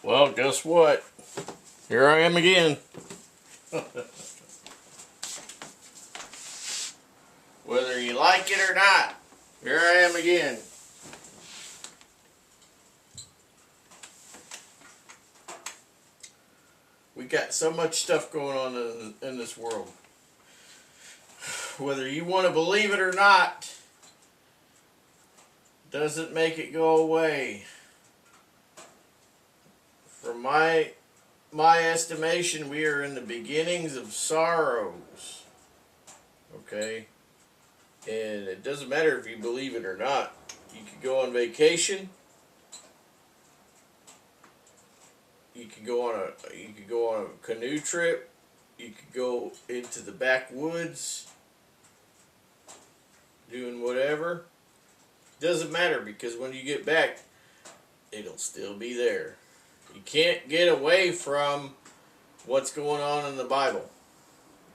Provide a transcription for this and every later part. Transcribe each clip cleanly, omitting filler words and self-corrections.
Well, guess what? Here I am again. Whether you like it or not, here I am again. We got so much stuff going on in this world. Whether you want to believe it or not, doesn't make it go away. From my estimation, we are in the beginnings of sorrows. Okay? And it doesn't matter if you believe it or not. You could go on vacation. You could go on a canoe trip. You could go into the backwoods doing whatever. Doesn't matter, because when you get back, it'll still be there. You can't get away from what's going on in the Bible.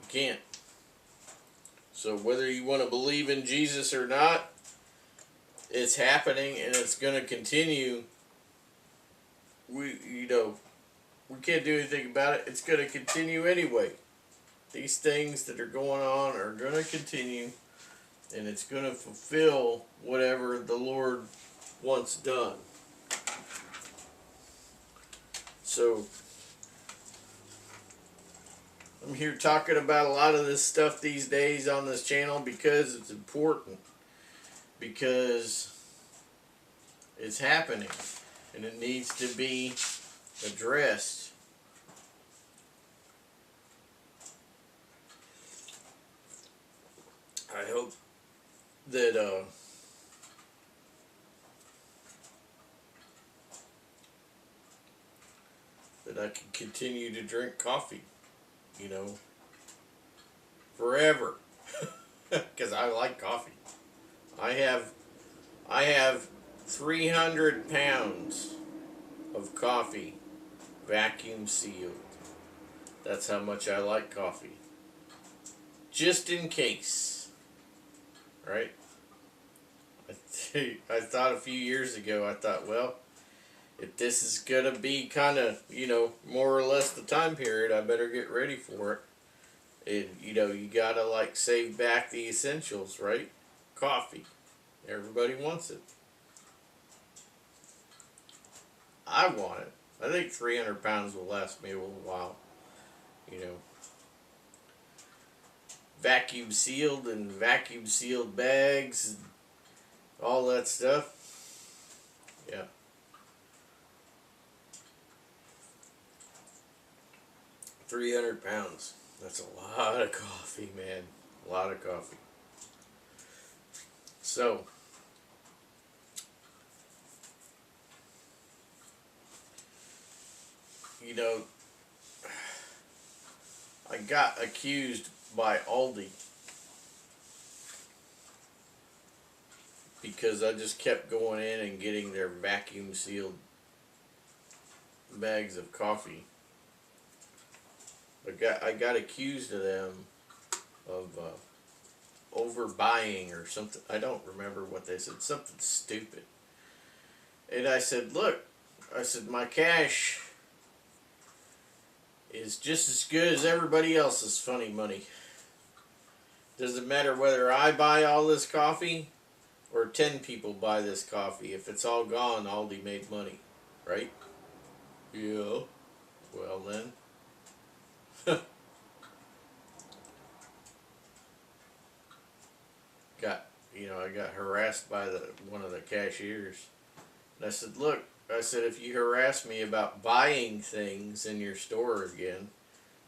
You can't. So whether you want to believe in Jesus or not, it's happening and it's going to continue. We can't do anything about it. It's going to continue anyway. These things that are going on are going to continue, and it's going to fulfill whatever the Lord wants done. So I'm here talking about a lot of this stuff these days on this channel because it's important. Because it's happening and it needs to be addressed. I hope that that I can continue to drink coffee, forever, because I like coffee. I have 300 pounds of coffee, vacuum sealed. That's how much I like coffee. Just in case, right? I thought a few years ago, well, if this is going to be kind of, more or less the time period, I better get ready for it. And, you got to, save back the essentials, right? Coffee. Everybody wants it. I want it. I think 300 pounds will last me a little while. Vacuum sealed and vacuum sealed bags, and all that stuff. Yeah. £300. That's a lot of coffee, man. A lot of coffee. So, I got accused by Aldi because I just kept going in and getting their vacuum sealed bags of coffee. I got accused of them of overbuying or something. I don't remember what they said. Something stupid. And I said, look, my cash is just as good as everybody else's funny money. Doesn't matter whether I buy all this coffee or 10 people buy this coffee. If it's all gone, Aldi made money, right? Yeah. Well then. I got harassed by one of the cashiers. And I said, look, if you harass me about buying things in your store again,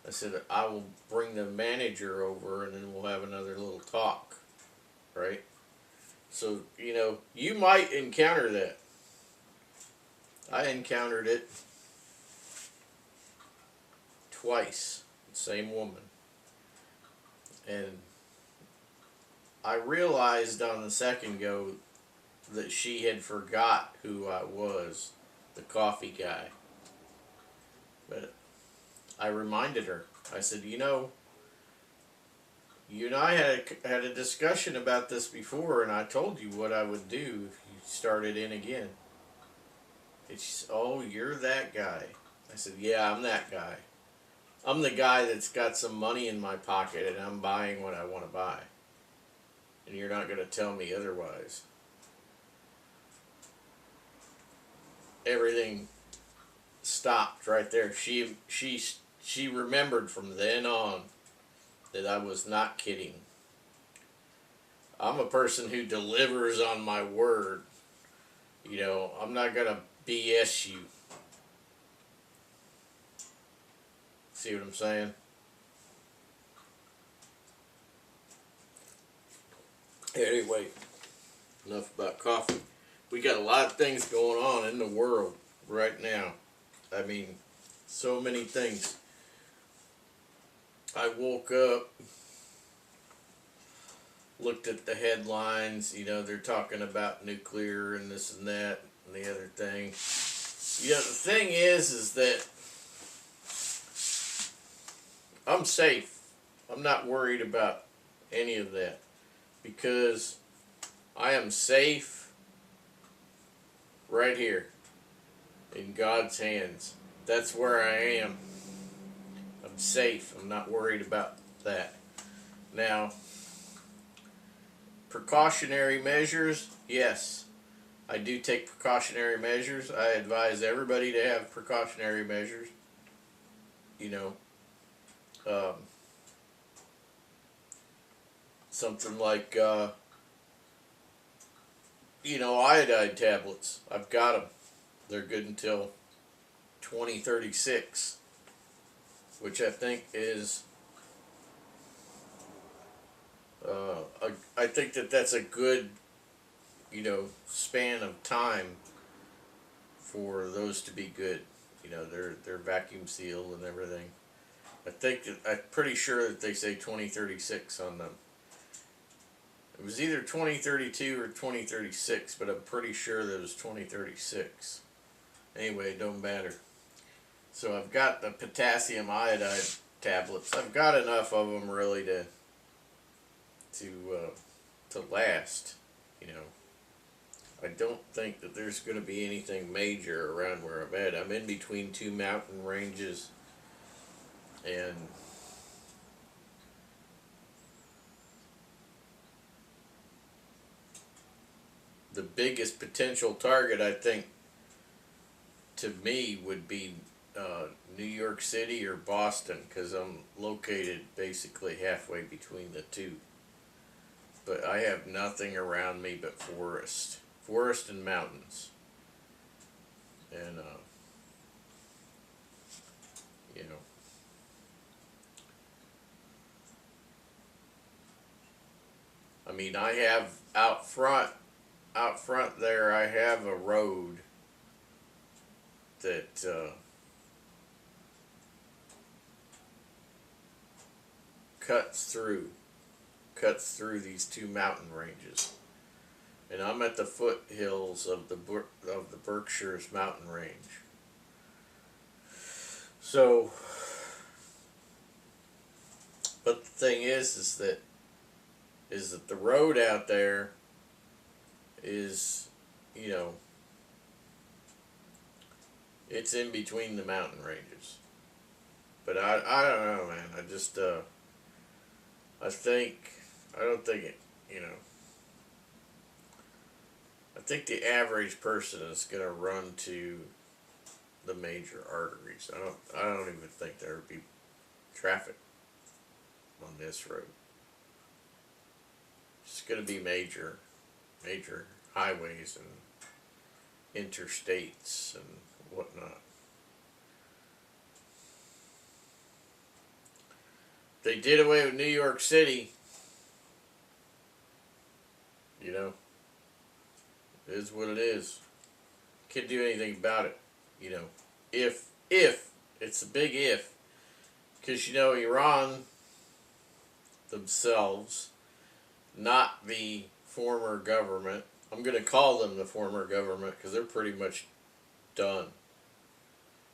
I said, I will bring the manager over and then we'll have another little talk, right? So, you might encounter that. I encountered it twice. Same woman. And I realized on the second go that she had forgot who I was, the coffee guy. But I reminded her. I said, you and I had a discussion about this before, and I told you what I would do if you started in again. And she said, "Oh, you're that guy." I said, "Yeah, I'm that guy. I'm the guy that's got some money in my pocket and I'm buying what I want to buy. And you're not going to tell me otherwise." Everything stopped right there. She remembered from then on that I was not kidding. I'm a person who delivers on my word. You know, I'm not going to BS you. See what I'm saying? Anyway, enough about coffee. We got a lot of things going on in the world right now. I mean, so many things. I woke up, looked at the headlines, you know, they're talking about nuclear and this and that and the other thing. You know, the thing is that I'm safe. I'm not worried about any of that because I am safe right here in God's hands. That's where I am. I'm safe. I'm not worried about that. Now, precautionary measures, yes. I do take precautionary measures. I advise everybody to have precautionary measures. You know, um, something like, you know, iodine tablets. I've got them. They're good until 2036, which I think is, I think that that's a good, you know, span of time for those to be good. You know, they're vacuum sealed and everything. I think that, I'm pretty sure that they say 2036 on them. It was either 2032 or 2036, but I'm pretty sure that it was 2036. Anyway, it don't matter. So I've got the potassium iodide tablets. I've got enough of them really to last. You know, I don't think that there's going to be anything major around where I'm at. I'm in between two mountain ranges, and the biggest potential target, I think, to me would be New York City or Boston, because I'm located basically halfway between the two. But I have nothing around me but forest and mountains, and you know, I mean, I have out front there, I have a road that cuts through these two mountain ranges, and I'm at the foothills of the Berkshires mountain range. So, but the thing is that the road out there is, you know, it's in between the mountain ranges. But I don't know, man. I just I don't think it, you know, I think the average person is going to run to the major arteries. I don't even think there would be traffic on this road. It's going to be major highways and interstates and whatnot. They did away with New York City. You know, it is what it is. Can't do anything about it. You know, if it's a big if, because you know Iran themselves, not the former government. I'm going to call them the former government because they're pretty much done.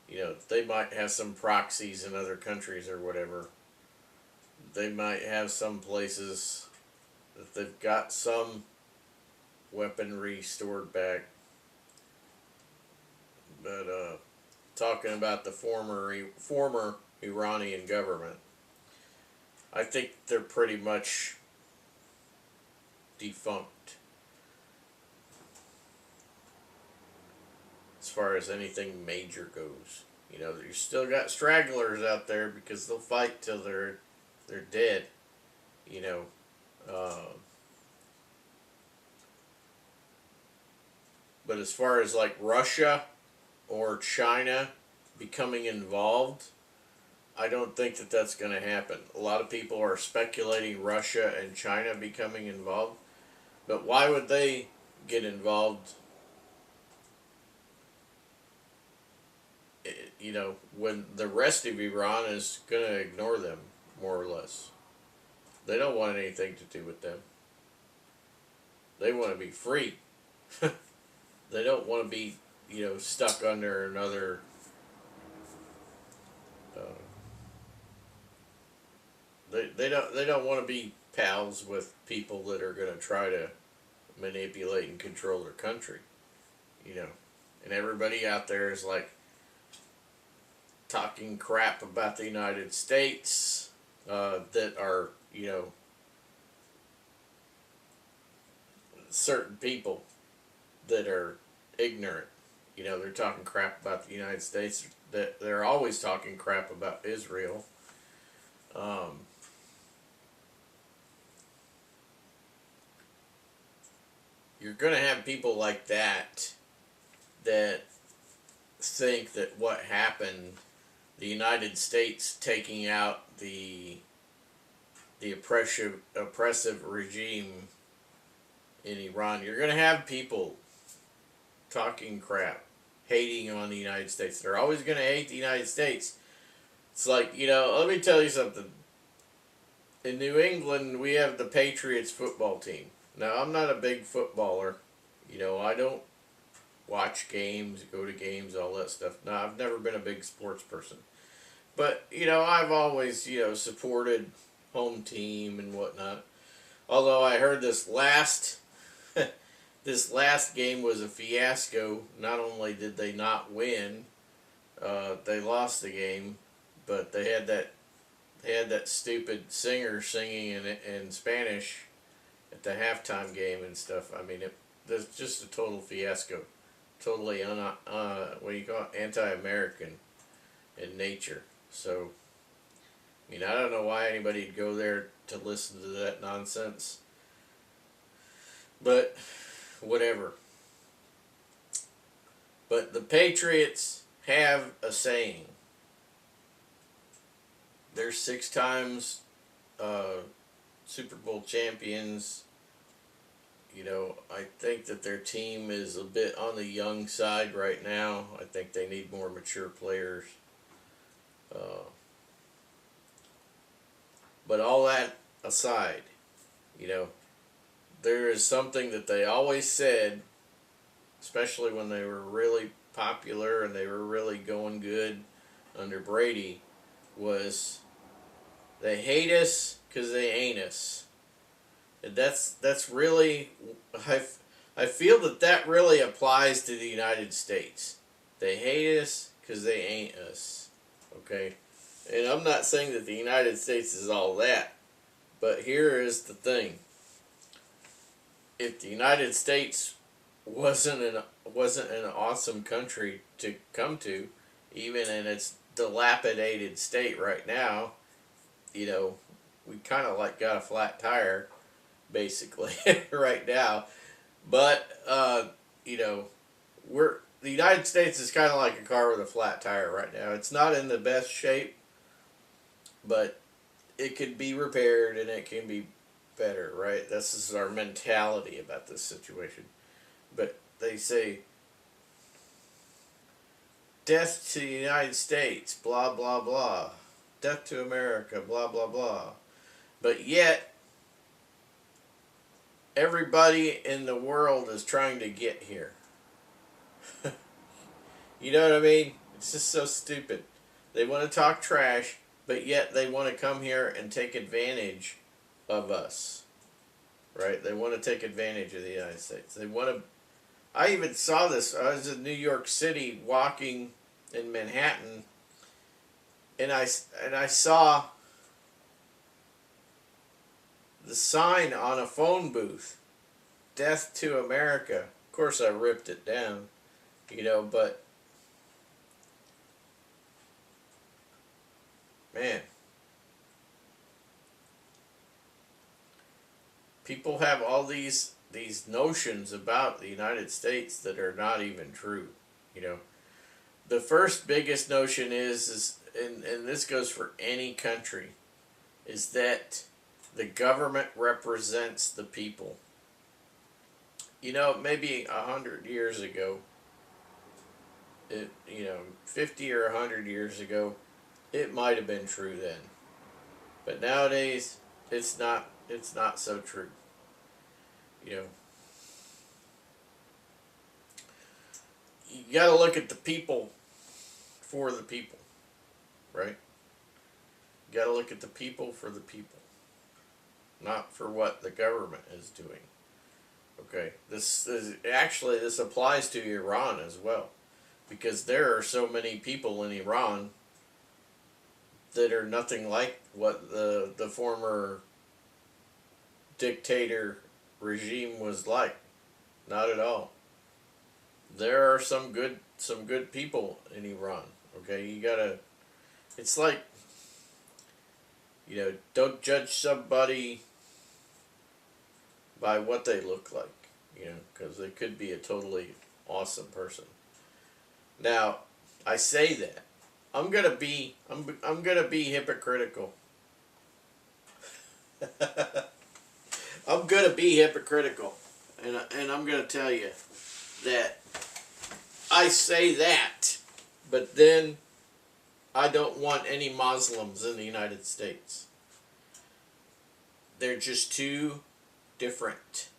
You know, they might have some proxies in other countries or whatever. They might have some places that they've got some weaponry stored back. But talking about the former Iranian government, I think they're pretty much defunct as far as anything major goes. You know, you still got stragglers out there because they'll fight till they're dead. You know, uh, but as far as like Russia or China becoming involved, I don't think that that's going to happen. A lot of people are speculating Russia and China becoming involved, but why would they get involved? You know, when the rest of Iran is going to ignore them more or less. They don't want anything to do with them. They want to be free. They don't want to be, you know, stuck under another. Uh, they don't want to be pals with people that are going to try to manipulate and control their country. You know, and everybody out there is like talking crap about the United States that are, you know, certain people that are ignorant. You know, they're talking crap about the United States. That they're always talking crap about Israel. Um, you're going to have people like that that think that what happened, the United States taking out the oppressive regime in Iran, you're going to have people talking crap, hating on the United States. They're always going to hate the United States. It's like, you know, let me tell you something. In New England, we have the Patriots football team. Now, I'm not a big footballer. You know, I don't watch games, go to games, all that stuff. No, I've never been a big sports person. But, you know, I've always, you know, supported home team and whatnot. Although I heard this last this last game was a fiasco. Not only did they not win, they lost the game, but they had that stupid singer singing in Spanish at the halftime game and stuff. I mean, it's just a total fiasco. Totally what do you call it? Anti-American in nature. So, I mean, I don't know why anybody'd go there to listen to that nonsense. But, whatever. But the Patriots have a saying. They're 6 times Super Bowl champions. You know, I think that their team is a bit on the young side right now. I think they need more mature players. But all that aside, you know, there is something that they always said, especially when they were really popular and they were really going good under Brady, was they hate us because they ain't us. And that's really, I feel that really applies to the United States. They hate us because they ain't us. Okay? And I'm not saying that the United States is all that. But here is the thing. If the United States wasn't an awesome country to come to, even in its dilapidated state right now, you know, we kind of like got a flat tire, basically, right now. But you know, the United States is kind of like a car with a flat tire right now. It's not in the best shape, but it can be repaired and it can be better, right? This is our mentality about this situation. But they say, death to the United States, blah, blah, blah. Death to America, blah, blah, blah. But yet, everybody in the world is trying to get here. You know what I mean? It's just so stupid. They want to talk trash, but yet they want to come here and take advantage of us. Right? They want to take advantage of the United States. They want to I even saw this. I was in New York City walking in Manhattan, and I saw the sign on a phone booth, "Death to America." Of course, I ripped it down, but man, people have all these notions about the United States that are not even true. You know, the first biggest notion is and this goes for any country, is that the government represents the people. Maybe 100 years ago, 50 or 100 years ago, it might have been true then. But nowadays, it's not. It's not so true. You know, you got to look at the people for the people, right? You got to look at the people for the people, not for what the government is doing. Okay, this applies to Iran as well, because there are so many people in Iran that are nothing like what the former dictator regime was like. Not at all. There are some good people in Iran. Okay, you gotta. It's like, don't judge somebody by what they look like. Because they could be a totally awesome person. Now, I say that I'm gonna be hypocritical. I'm gonna be hypocritical, and I'm gonna tell you that I say that, but then I don't want any Muslims in the United States. They're just too different.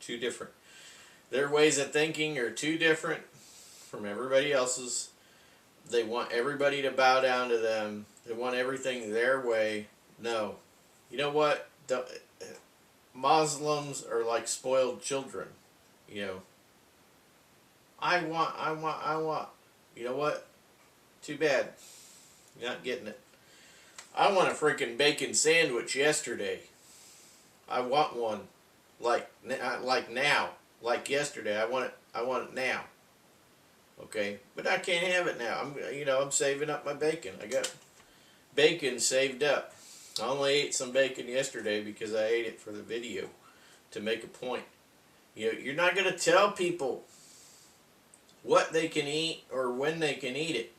Too different. Their ways of thinking are too different from everybody else's. They want everybody to bow down to them. They want everything their way. No. You know what? Muslims are like spoiled children. I want. You know what? Too bad. You're not getting it. I want a freaking bacon sandwich yesterday. I want one. Like now. Like yesterday. I want it now. Okay? But I can't have it now. I'm saving up my bacon. I got bacon saved up. I only ate some bacon yesterday because I ate it for the video to make a point. You're not going to tell people what they can eat or when they can eat it.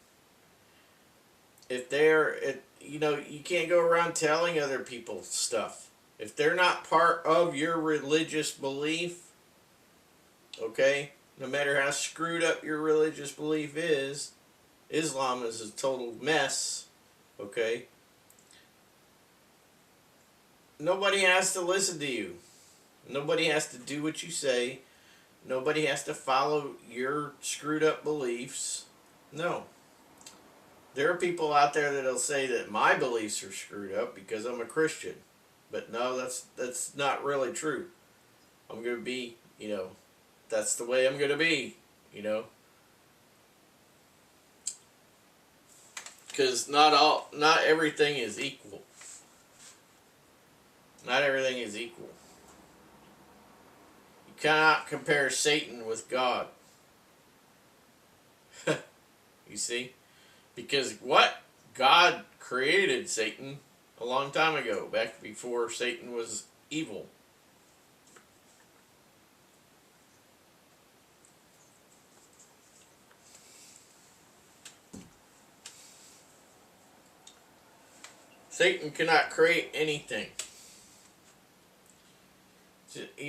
You can't go around telling other people stuff. If they're not part of your religious belief, okay, no matter how screwed up your religious belief is, Islam is a total mess, okay? Nobody has to listen to you. Nobody has to do what you say. Nobody has to follow your screwed up beliefs. No. There are people out there that'll say that my beliefs are screwed up because I'm a Christian. But no, that's not really true. I'm going to be, that's the way I'm going to be, Because not everything is equal. Not everything is equal. You cannot compare Satan with God. You see? Because what? God created Satan a long time ago, back before Satan was evil. Satan cannot create anything.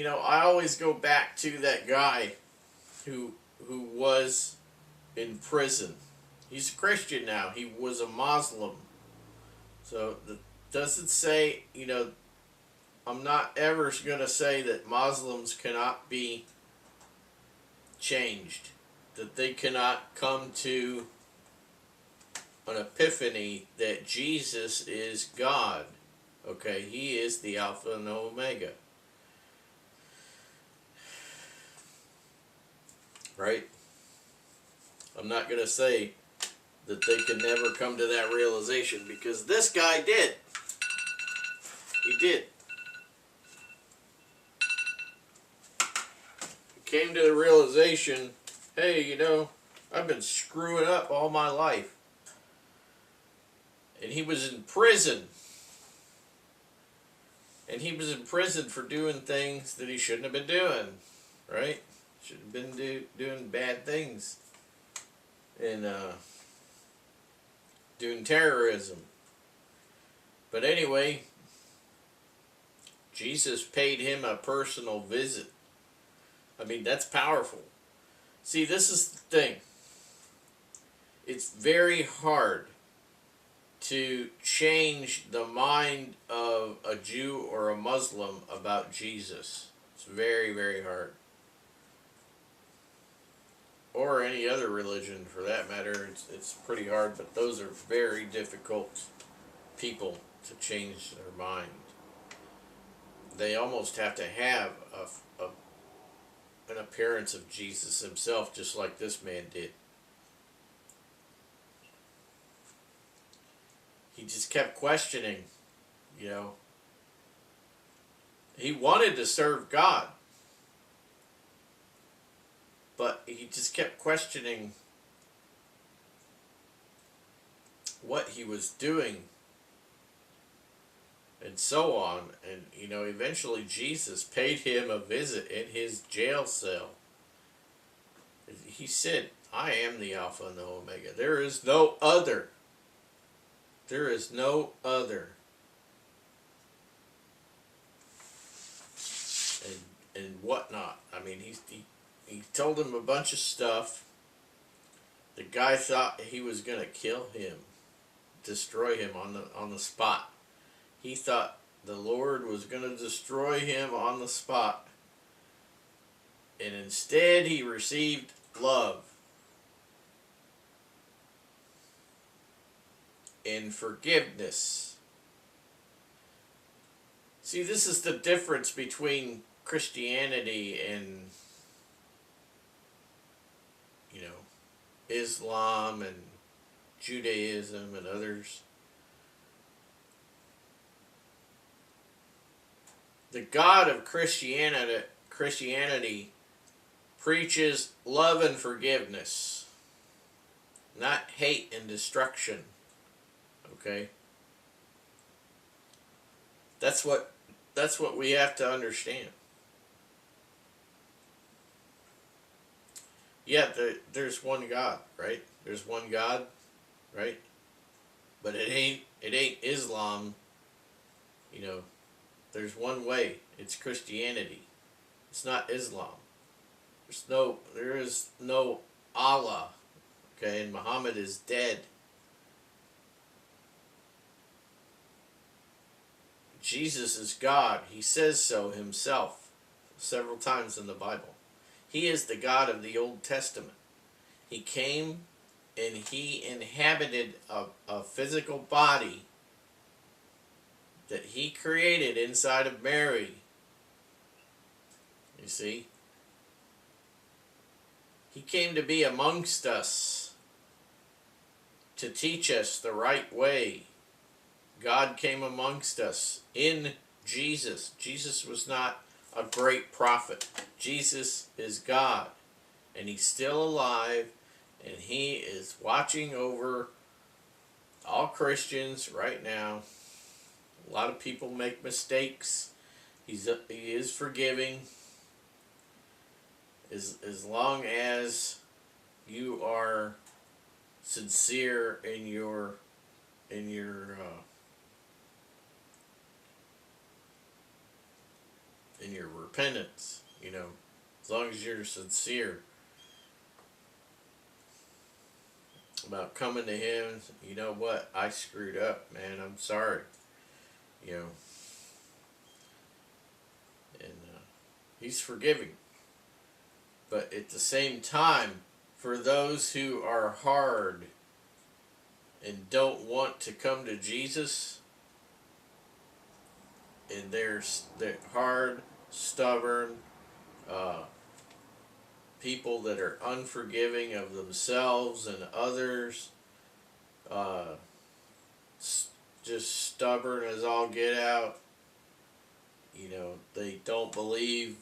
I always go back to that guy who was in prison. He's a Christian now. He was a Muslim. So doesn't say, I'm not ever going to say that Muslims cannot be changed. That they cannot come to an epiphany that Jesus is God. Okay, He is the Alpha and Omega. right? I'm not going to say that they can never come to that realization, because this guy did. He did. He came to the realization, hey, you know, I've been screwing up all my life. And he was in prison. And he was in prison for doing things that he shouldn't have been doing, right? Should have been doing bad things. And doing terrorism. But anyway, Jesus paid him a personal visit. I mean, that's powerful. See, this is the thing. It's very hard to change the mind of a Jew or a Muslim about Jesus. It's very, very hard. Or any other religion for that matter. It's pretty hard, but those are very difficult people to change their mind. They almost have to have an appearance of Jesus himself, just like this man did. He just kept questioning, you know. He wanted to serve God, but he just kept questioning what he was doing and so on. And, you know, eventually Jesus paid him a visit in his jail cell. He said, I am the Alpha and the Omega. There is no other. There is no other. And whatnot. I mean, he told him a bunch of stuff. The guy thought he was going to kill him, destroy him on the spot. He thought the Lord was going to destroy him on the spot. And instead he received love and forgiveness. See, this is the difference between Christianity and, you know, Islam and Judaism and others. The God of Christianity preaches love and forgiveness, not hate and destruction. Okay? That's what we have to understand. Yeah, there's one God, right? There's one God, right? But it ain't Islam, you know. There's one way. It's Christianity. It's not Islam. There is no Allah. Okay, and Muhammad is dead. Jesus is God. He says so himself several times in the Bible. He is the God of the Old Testament. He came and he inhabited a physical body that he created inside of Mary. You see? He came to be amongst us to teach us the right way. God came amongst us in Jesus. Jesus was not a great prophet. Jesus is God. And he's still alive. And he is watching over all Christians right now. A lot of people make mistakes. He is forgiving. As long as you are sincere in your repentance, you know, as long as you're sincere about coming to him, you know what, I screwed up, man, I'm sorry, you know, and he's forgiving. But at the same time, for those who are hard and don't want to come to Jesus, and they're hard, stubborn, people that are unforgiving of themselves and others, uh, just stubborn as all get out. You know, they don't believe,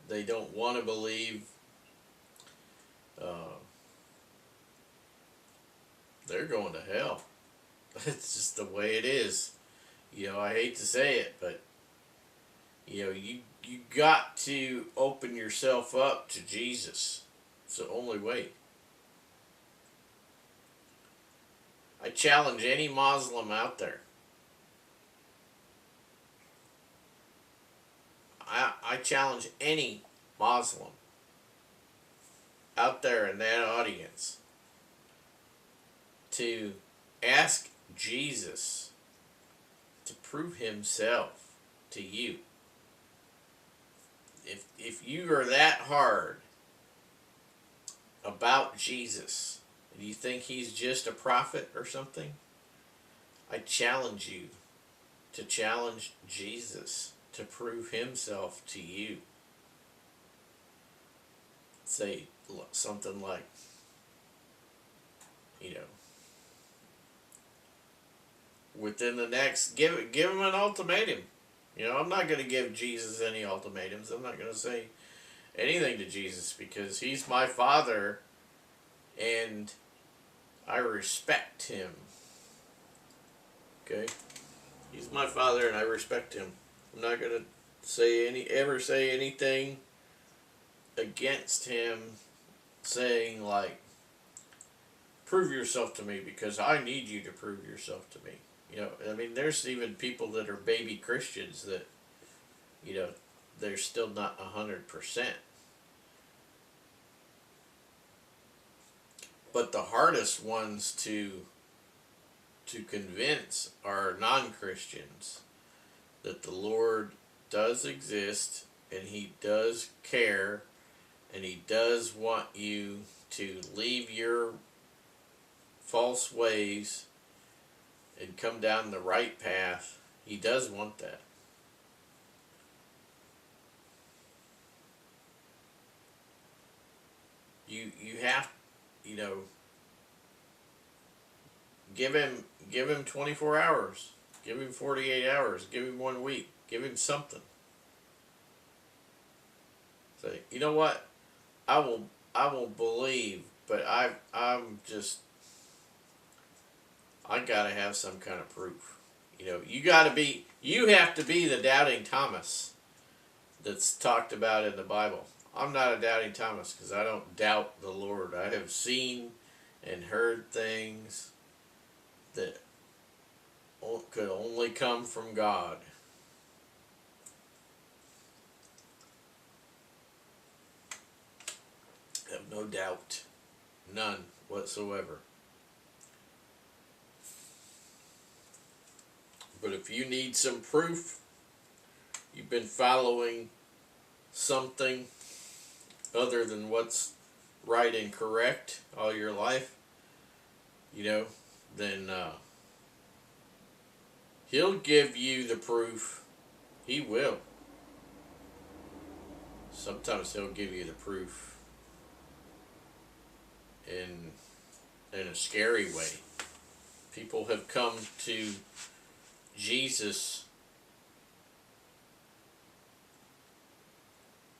they don't want to believe. Uh, they're going to hell. It's just the way it is. You know, I hate to say it, but you know, you got to open yourself up to Jesus. It's the only way. I challenge any Muslim out there. I challenge any Muslim out there in that audience to ask Jesus to prove himself to you. If you are that hard about Jesus and you think he's just a prophet or something, I challenge you to challenge Jesus to prove himself to you. Say something like, you know, within the next, give him an ultimatum. You know, I'm not going to give Jesus any ultimatums. I'm not going to say anything to Jesus because he's my father and I respect him. Okay? He's my father and I respect him. I'm not going to ever say anything against him, saying like, prove yourself to me because I need you to prove yourself to me. You know, I mean, there's even people that are baby Christians that, you know, they're still not 100%. But the hardest ones to convince are non-Christians that the Lord does exist and he does care and he does want you to leave your false ways and come down the right path. He does want that. You have, you know, give him 24 hours. Give him 48 hours. Give him 1 week. Give him something. Say, you know what? I will believe, but I'm just, I gotta have some kind of proof. You know, you have to be the doubting Thomas that's talked about in the Bible. I'm not a doubting Thomas because I don't doubt the Lord. I have seen and heard things that could only come from God. I have no doubt. None whatsoever. But if you need some proof, you've been following something other than what's right and correct all your life, you know, then he'll give you the proof. He will. Sometimes he'll give you the proof in a scary way. People have come to Jesus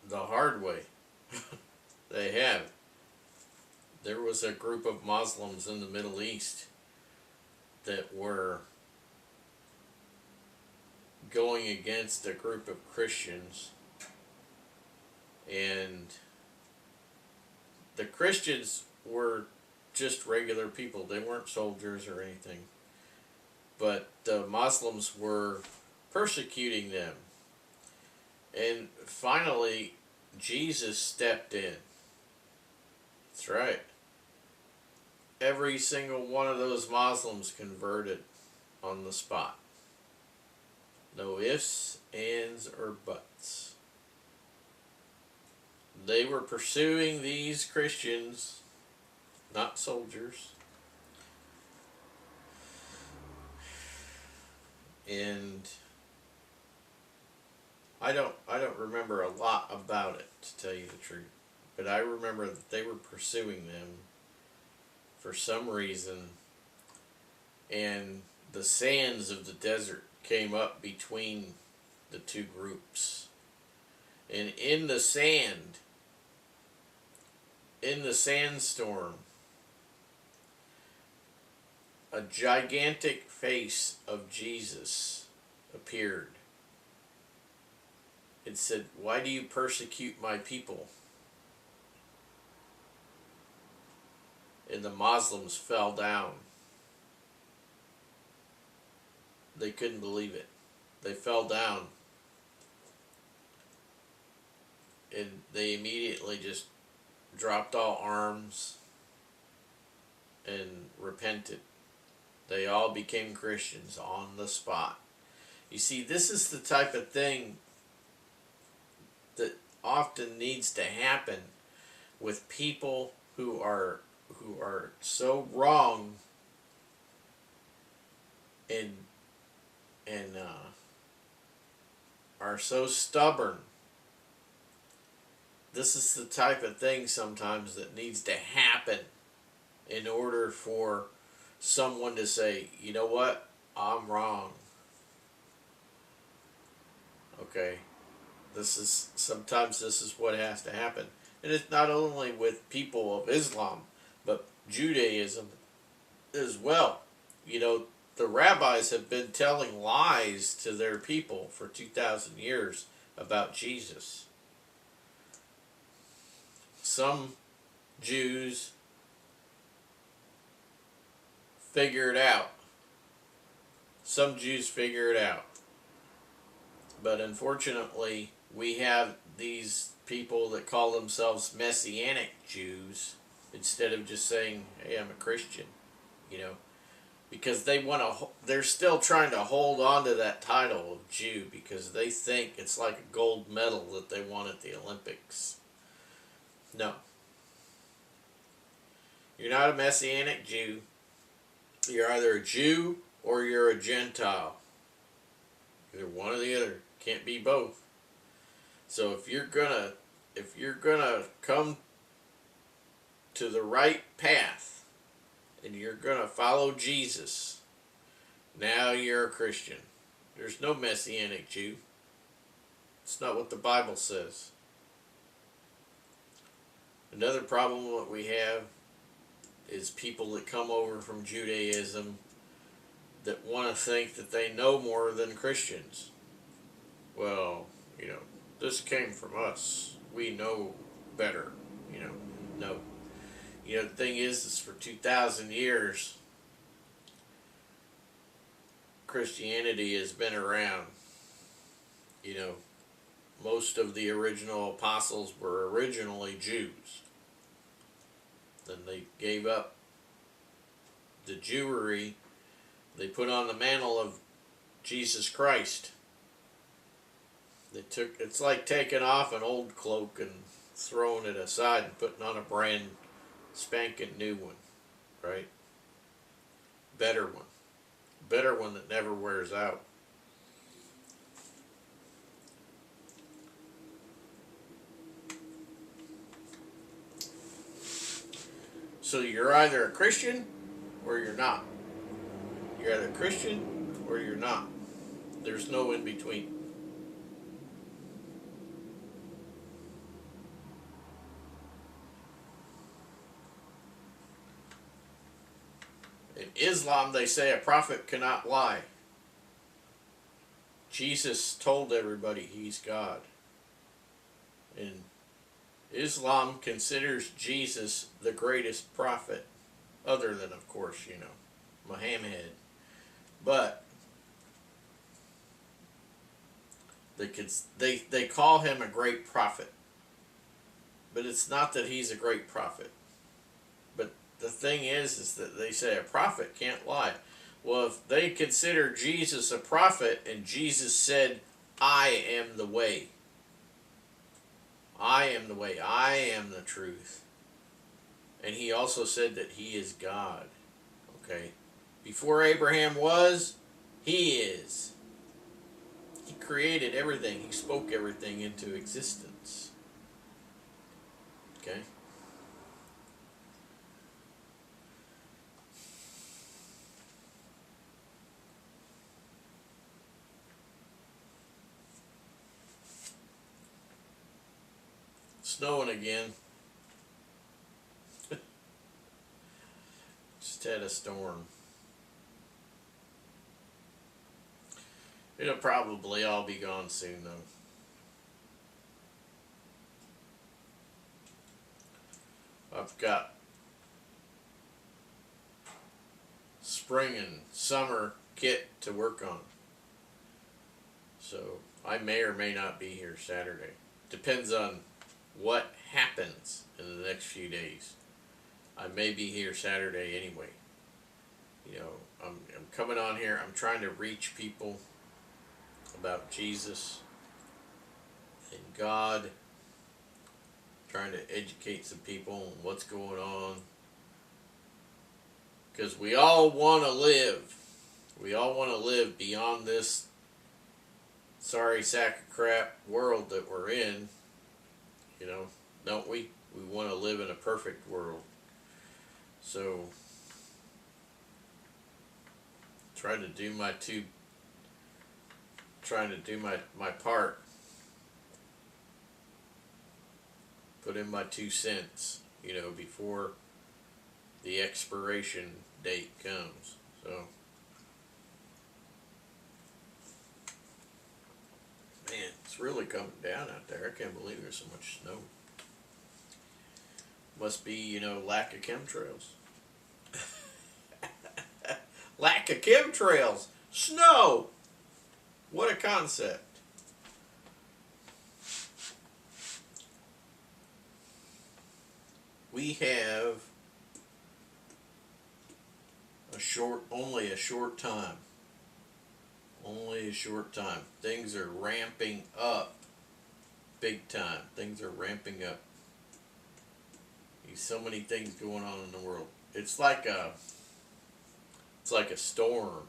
the hard way. They have. There was a group of Muslims in the Middle East that were going against a group of Christians, and the Christians were just regular people. They weren't soldiers or anything, but the Muslims were persecuting them, and finally Jesus stepped in. That's right. Every single one of those Muslims converted on the spot. No ifs, ands, or buts. They were pursuing these Christians, not soldiers. And I don't remember a lot about it, to tell you the truth. but I remember that they were pursuing them for some reason, and the sands of the desert came up between the two groups. And in the sand, in the sandstorm, a gigantic face of Jesus appeared. It said, "Why do you persecute my people?" And the Muslims fell down. They couldn't believe it. They fell down. And they immediately just dropped all arms and repented. They all became Christians on the spot. You see, this is the type of thing that often needs to happen with people who are so wrong and are so stubborn. This is the type of thing sometimes that needs to happen in order for someone to say, you know what, I'm wrong. Okay, sometimes this is what has to happen. And it's not only with people of Islam, but Judaism as well. You know, the rabbis have been telling lies to their people for 2,000 years about Jesus. Some Jews figure it out. Some Jews figure it out. But unfortunately, we have these people that call themselves Messianic Jews instead of just saying, hey, I'm a Christian, you know, because they're still trying to hold on to that title of Jew because they think it's like a gold medal that they won at the Olympics. No. You're not a Messianic Jew. You're either a Jew or you're a Gentile. Either one or the other. Can't be both. So if you're gonna come to the right path and you're gonna follow Jesus, now you're a Christian. There's no Messianic Jew. It's not what the Bible says. Another problem that we have is people that come over from Judaism that want to think that they know more than Christians. Well, you know, this came from us. We know better. You know, no. You know, the thing is for 2,000 years, Christianity has been around. You know, most of the original apostles were originally Jews. Then they gave up the Jewry. They put on the mantle of Jesus Christ. It's like taking off an old cloak and throwing it aside and putting on a brand spanking new one, right? Better one. Better one that never wears out. So you're either a Christian or you're not. You're either a Christian or you're not. There's no in between. In Islam, they say a prophet cannot lie. Jesus told everybody he's God. And Islam considers Jesus the greatest prophet, other than, of course, you know, Muhammad. But they call him a great prophet. But it's not that he's a great prophet. But the thing is that they say a prophet can't lie. Well, if they consider Jesus a prophet, and Jesus said, I am the way. I am the way. I am the truth. And he also said that he is God. Okay? Before Abraham was, he is. He created everything. He spoke everything into existence. Okay. Snowing again. Just had a storm. It'll probably all be gone soon though. I've got spring and summer kit to work on. So I may or may not be here Saturday. Depends on what happens in the next few days. I may be here Saturday anyway. You know, I'm coming on here. I'm trying to reach people about Jesus and God. Trying to educate some people on what's going on. Because we all want to live. We all want to live beyond this sorry sack of crap world that we're in. You know, don't we? We want to live in a perfect world. So, trying to do my part. Put in my 2 cents, you know, before the expiration date comes. So, man, it's really coming down out there. I can't believe there's so much snow. Must be, you know, lack of chemtrails. Lack of chemtrails. Snow. What a concept. We have only a short time. Only a short time. Things are ramping up big time. Things are ramping up. There's so many things going on in the world. It's like a storm.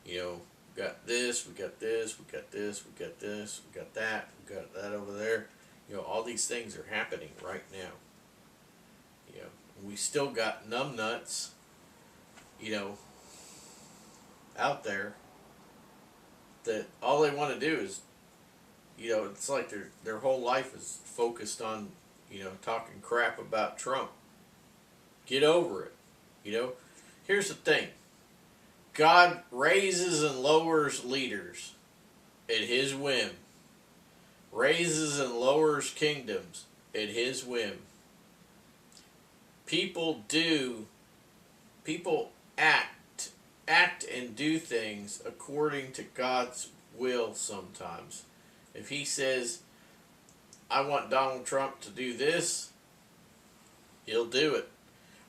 You know, we got this, we got this, we got this, we got this, we got that, we got that over there. You know, all these things are happening right now. You know, we still got numbnuts, you know, out there that all they want to do is, you know, it's like their whole life is focused on, you know, talking crap about Trump. Get over it. You know, here's the thing. God raises and lowers leaders at His whim. Raises and lowers kingdoms at His whim. People act and do things according to God's will sometimes. If He says, I want Donald Trump to do this, He'll do it.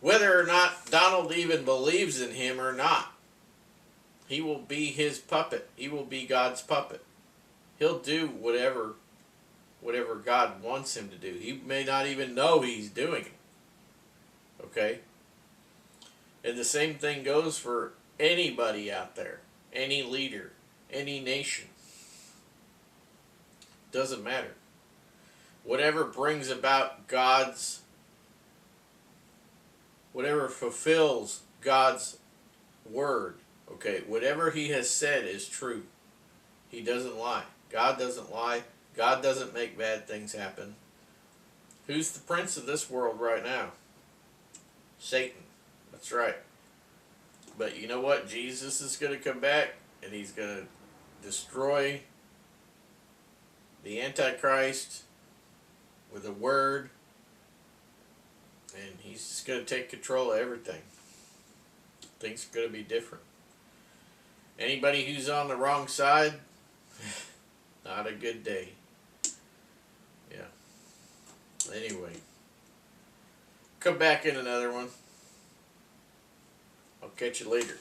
Whether or not Donald even believes in him or not, he will be His puppet. He will be God's puppet. He'll do whatever God wants him to do. He may not even know he's doing it. Okay? And the same thing goes for anybody out there, any leader, any nation. Doesn't matter. Whatever brings about whatever fulfills God's word, okay, whatever He has said is true. He doesn't lie. God doesn't lie. God doesn't make bad things happen. Who's the prince of this world right now? Satan. That's right. But you know what? Jesus is going to come back and He's going to destroy the Antichrist with a word, and He's just going to take control of everything. Things are going to be different. Anybody who's on the wrong side, not a good day. Yeah. Anyway, come back in another one. I'll catch you later.